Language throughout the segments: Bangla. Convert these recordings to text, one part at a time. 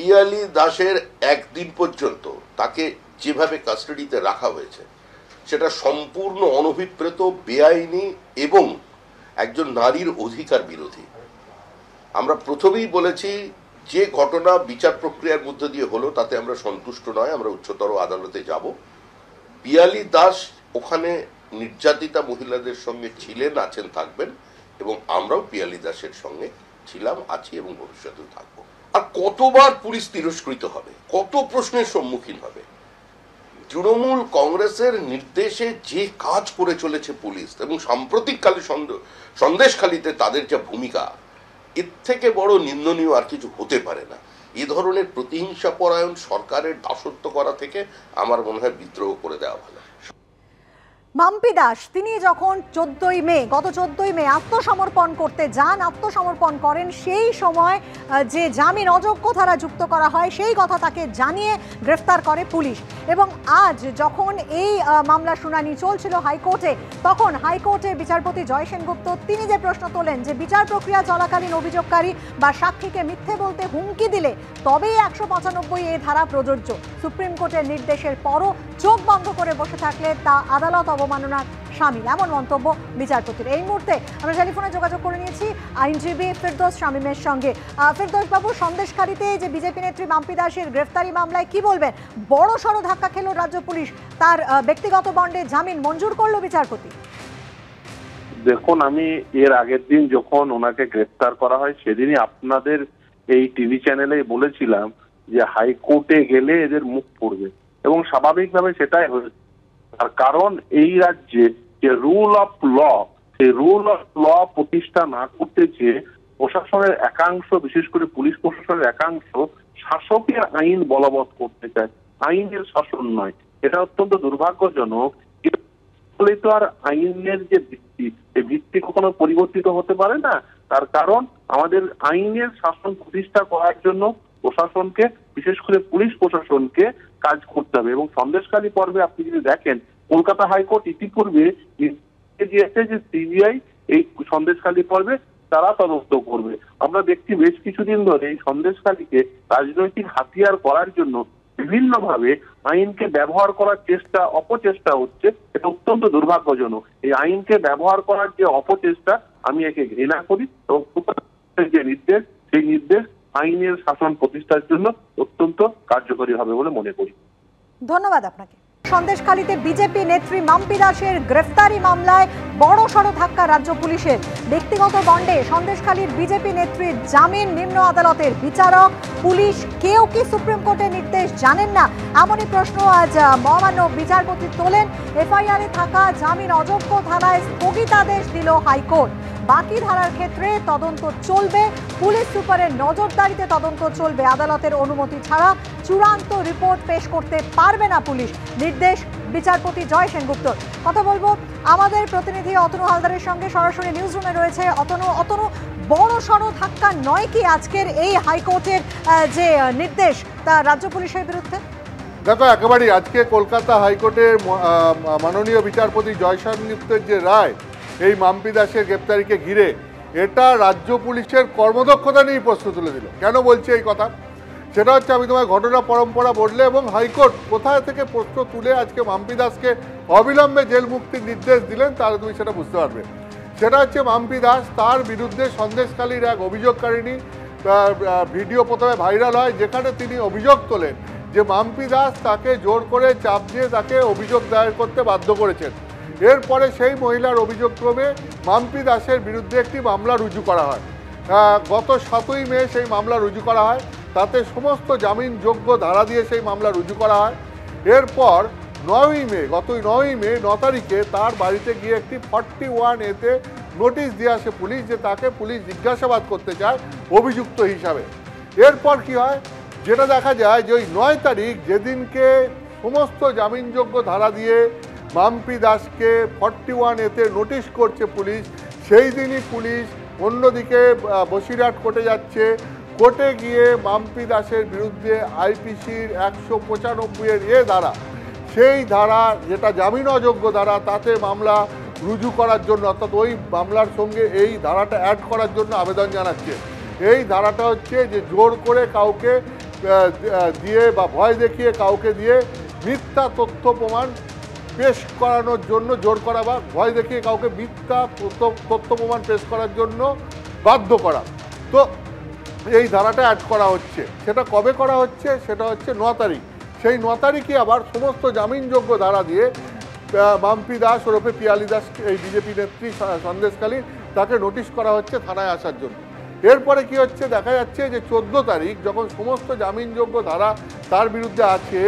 পিয়ালি দাসের একদিন পর্যন্ত তাকে যেভাবে কাস্টাডিতে রাখা হয়েছে সেটা সম্পূর্ণ অনভিপ্রেত, বেআইনি এবং একজন নারীর অধিকার বিরোধী। আমরা প্রথমেই বলেছি যে ঘটনা বিচার প্রক্রিয়ার মধ্যে দিয়ে হলো তাতে আমরা সন্তুষ্ট নয়, আমরা উচ্চতর আদালতে যাব। পিয়ালি দাস ওখানে নির্যাতিতা মহিলাদের সঙ্গে ছিলেন, আছেন, থাকবেন, এবং আমরাও পিয়ালি দাসের সঙ্গে ছিলাম, আছি এবং ভবিষ্যতেও থাকবো। আর কতবার পুলিশ তিরস্কৃত হবে, কত প্রশ্নের সম্মুখীন হবে। তৃণমূল কংগ্রেসের নির্দেশে যে কাজ করে চলেছে পুলিশ এবং সাম্প্রতিককালে সন্দেশখালিতে তাদের যা ভূমিকা, এর থেকে বড় নিন্দনীয় আর কিছু হতে পারে না। এ ধরনের প্রতিহিংসা পরায়ণ সরকারের দাসত্ব করা থেকে আমার মনে হয় বিদ্রোহ করে দেওয়া ভালো। মাম্পি দাস তিনি যখন গত 14ই মে আত্মসমর্পণ করতে যান, আত্মসমর্পণ করেন, সেই সময় যে জামিন অযোগ্য ধারা যুক্ত করা হয় সেই কথা তাকে জানিয়ে গ্রেফতার করে পুলিশ। এবং আজ যখন এই মামলা শুনানি চলছিল হাইকোর্টে, তখন হাইকোর্টের বিচারপতি জয় সেনগুপ্ত তিনি যে প্রশ্ন তোলেন যে বিচার প্রক্রিয়া চলাকালীন অভিযোগকারী বা সাক্ষীকে মিথ্যে বলতে হুমকি দিলে তবেই 195 ধারা প্রযোজ্য। সুপ্রিম কোর্টের নির্দেশের পরও চোখ বন্ধ করে বসে থাকলে তা আদালত অবমাননার শামিল, এমন মন্তব্য বিচারপতির। এই মুহূর্তে আমরা টেলিফোনে যোগাযোগ করে নিয়েছি আইনজীবী ফেরদৌস শামীমের সঙ্গে। ফেরদৌস বাবু, সন্দেশখালিতে যে বিজেপি নেত্রী মাম্পি দাসের গ্রেফতারি মামলায় কি বলবেন? বড় সড়ো ধাক্কা খেল রাজ্য পুলিশ, তার ব্যক্তিগত বন্ডে জামিন মঞ্জুর করলো বিচারপতি। দেখুন, আমি এর আগের দিন যখন ওনাকে গ্রেফতার করা হয় সেদিনই আপনাদের এই টিভি চ্যানেলে বলেছিলাম যে হাইকোর্টে গেলে এদের মুখ পড়বে, এবং স্বাভাবিকভাবে সেটাই হয়েছে। তার কারণ এই রাজ্যে যে রুল অফ ল, সেই রুল অফ ল প্রতিষ্ঠা না করতে চেয়ে প্রশাসনের একাংশ, বিশেষ করে পুলিশ প্রশাসনের একাংশ শাসকের আইন বলবৎ করতে চায়, আইনের শাসন নয়। এটা অত্যন্ত দুর্ভাগ্যজনক। বলে তো আর আইনের যে ভিত্তি, এই ভিত্তি কখনো পরিবর্তিত হতে পারে না। তার কারণ আমাদের আইনের শাসন প্রতিষ্ঠা করার জন্য প্রশাসনকে, বিশেষ করে পুলিশ প্রশাসনকে কাজ করতে হবে। এবং সন্দেশখালী পর্বে আপনি যদি দেখেন, কলকাতা হাইকোর্ট ইতিপূর্বে দিয়েছে যে সিবিআই এই সন্দেশখালী পর্বে তারা তদন্ত করবে। আমরা দেখছি বেশ কিছুদিন ধরে এই সন্দেশখালীকে রাজনৈতিক হাতিয়ার করার জন্য বিভিন্নভাবে আইনকে ব্যবহার করার অপচেষ্টা হচ্ছে। এটা অত্যন্ত দুর্ভাগ্যজনক। এই আইনকে ব্যবহার করার যে অপচেষ্টা, আমি একে ঘৃণা করি, এবং যে নির্দেশ, সেই নির্দেশ আইনের শাসন প্রতিষ্ঠার জন্য অত্যন্ত কার্যকরী হবে বলে মনে করি। ধন্যবাদ আপনাকে। সন্দেশখালীতে বিজেপি নেত্রী মাম্পি দাসের গ্রেফতারি মামলায় বড় সড়ো ধাক্কা রাজ্য পুলিশের। ব্যক্তিগত বন্ডে সন্দেশখালীর বিজেপি নেত্রীর জামিন নিম্ন আদালতের। বিচারক, পুলিশ কেউ কি সুপ্রিম কোর্টের নির্দেশ জানেন না? এমনই প্রশ্ন আজ মহামান্য বিচারপতি তোলেন। এফআইআরে থাকা জামিন অযোগ্য ধারায় স্থগিতাদেশ দিল হাইকোর্ট। বাকি ধারার ক্ষেত্রে তদন্ত চলবে, পুলিশ সুপারের নজরদারিতে তদন্ত চলবে। আদালতের অনুমতি ছাড়া চূড়ান্ত রিপোর্ট পেশ করতে পারবে না পুলিশ, নির্দেশ বিচারপতি জয় সেনগুপ্তর। কথা বলবো আমাদের প্রতিনিধি অতনু হালদারের সঙ্গে, সরাসরি নিউজ রুমে রয়েছে অতনু। বড় সড়ো ধাক্কা নয় কি আজকের এই হাইকোর্টের যে নির্দেশ, তা রাজ্য পুলিশের বিরুদ্ধে? দেখো, একেবারেই আজকে কলকাতা হাইকোর্টের মাননীয় বিচারপতি জয় সেনগুপ্তের যে রায় এই মাম্পি দাসের গ্রেপ্তারিকে ঘিরে, এটা রাজ্য পুলিশের কর্মদক্ষতা নিয়ে প্রশ্ন তুলে দিল। কেন বলছি এই কথা? সেটা হচ্ছে, আমি তোমার ঘটনা পরম্পরা বললে এবং হাইকোর্ট কোথায় থেকে প্রশ্ন তুলে আজকে মাম্পি দাসকে অবিলম্বে জেল মুক্তির নির্দেশ দিলেন, তাহলে তুমি সেটা বুঝতে পারবে। সেটা হচ্ছে মাম্পি দাস, তার বিরুদ্ধে সন্দেশখালীর এক অভিযোগকারিণী ভিডিও প্রথমে ভাইরাল হয়, যেখানে তিনি অভিযোগ তোলেন যে মাম্পি দাস তাকে জোর করে চাপ দিয়ে তাকে অভিযোগ দায়ের করতে বাধ্য করেছেন। এরপরে সেই মহিলার অভিযোগক্রমে মাম্পি দাসের বিরুদ্ধে একটি মামলা রুজু করা হয়। গত 7ই মে সেই মামলা রুজু করা হয়। তাতে সমস্ত জামিনযোগ্য ধারা দিয়ে সেই মামলা রুজু করা হয়। এরপর 9ই মে 9 তারিখে তার বাড়িতে গিয়ে একটি 41A নোটিশ দিয়ে আসে পুলিশ, যে তাকে পুলিশ জিজ্ঞাসাবাদ করতে চায় অভিযুক্ত হিসাবে। এরপর কি হয়, যেটা দেখা যায় যে ওই 9 তারিখ, যেদিনকে সমস্ত জামিনযোগ্য ধারা দিয়ে মাম্পি দাসকে 41A নোটিশ করছে পুলিশ, সেই দিনই পুলিশ অন্যদিকে বসিরহাট কোর্টে যাচ্ছে। কোর্টে গিয়ে মাম্পি দাসের বিরুদ্ধে আইপিসির 195 ধারা, সেই ধারা যেটা জামিন অযোগ্য ধারা, তাতে মামলা রুজু করার জন্য, অর্থাৎ ওই মামলার সঙ্গে এই ধারাটা অ্যাড করার জন্য আবেদন জানাচ্ছে। এই ধারাটা হচ্ছে যে জোর করে কাউকে দিয়ে বা ভয় দেখিয়ে কাউকে দিয়ে মিথ্যা তথ্য প্রমাণ পেশ করানোর জন্য জোর করা বা ভয় দেখিয়ে কাউকে মিথ্যা তথ্য প্রমাণ পেশ করার জন্য বাধ্য করা। তো এই ধারাটা অ্যাড করা হচ্ছে। সেটা কবে করা হচ্ছে? সেটা হচ্ছে 9 তারিখ। সেই 9 তারিখে আবার সমস্ত জামিনযোগ্য ধারা দিয়ে মাম্পি দাস ওরফে পিয়ালি দাস, এই বিজেপি নেত্রী সন্দেশখালী, তাকে নোটিশ করা হচ্ছে থানায় আসার জন্য। এরপরে কি হচ্ছে? দেখা যাচ্ছে যে 14 তারিখ যখন সমস্ত জামিনযোগ্য ধারা তার বিরুদ্ধে আছে,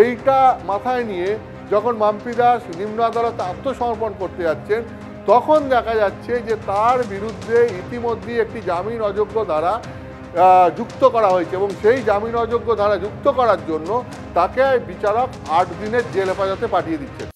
এইটা মাথায় নিয়ে যখন মাম্পি দাস নিম্ন আদালতে আত্মসমর্পণ করতে যাচ্ছেন, তখন দেখা যাচ্ছে যে তার বিরুদ্ধে ইতিমধ্যেই একটি জামিন অযোগ্য ধারা যুক্ত করা হয়েছে এবং সেই জামিন অযোগ্য ধারা যুক্ত করার জন্য তাকে বিচারক 8 দিনের জেল হেফাজতে পাঠিয়ে দিচ্ছেন।